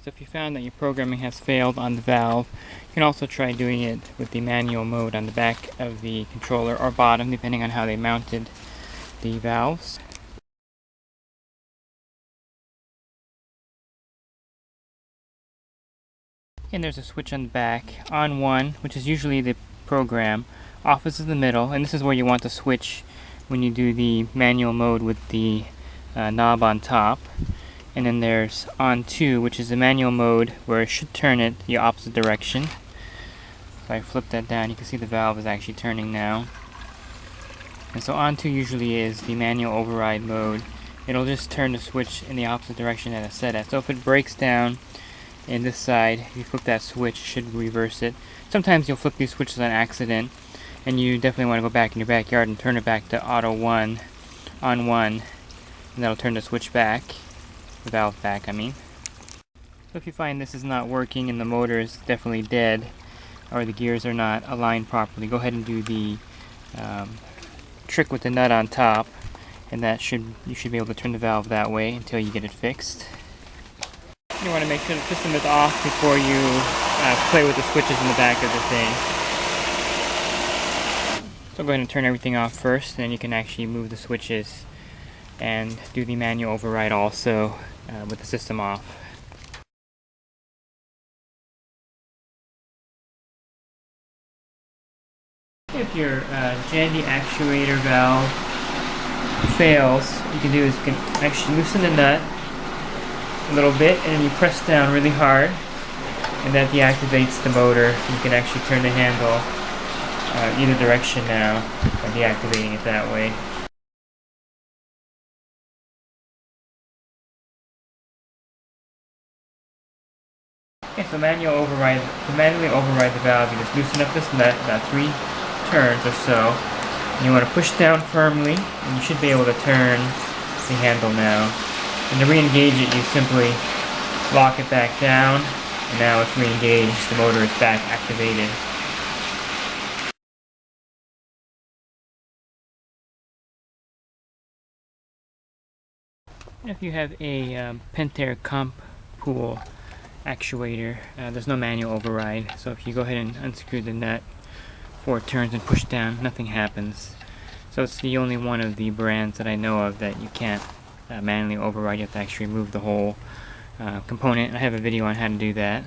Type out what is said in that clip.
So if you found that your programming has failed on the valve, you can also try doing it with the manual mode on the back of the controller or bottom, depending on how they mounted the valves. And there's a switch on the back. On one, which is usually the program, off is in the middle, and this is where you want to switch when you do the manual mode with the knob on top. And then there's on 2, which is the manual mode where it should turn it the opposite direction. If I flip that down, you can see the valve is actually turning now. And so on 2 usually is the manual override mode. It'll just turn the switch in the opposite direction that it's set at. So if it breaks down in this side, if you flip that switch, it should reverse it. Sometimes you'll flip these switches on accident, and you definitely want to go back in your backyard and turn it back to auto 1 on 1, and that'll turn the switch back. The valve back, I mean. So if you find this is not working and the motor is definitely dead, or the gears are not aligned properly, go ahead and do the trick with the nut on top, and you should be able to turn the valve that way until you get it fixed. You want to make sure the system is off before you play with the switches in the back of the thing. So go ahead and turn everything off first, and then you can actually move the switches and do the manual override also with the system off. If your Jandy actuator valve fails, what you can do is you can actually loosen the nut a little bit, and then you press down really hard, and that deactivates the motor. You can actually turn the handle either direction now by deactivating it that way. Okay, so manually override the valve. You just loosen up this nut about 3 turns or so. And you want to push down firmly, and you should be able to turn the handle now. And to re-engage it, you simply lock it back down, and now it's re-engaged. The motor is back activated. If you have a Pentair Comp Pool actuator, there's no manual override, so if you go ahead and unscrew the nut 4 turns and push down, nothing happens. So it's the only one of the brands that I know of that you can't manually override. You have to actually remove the whole component. I have a video on how to do that.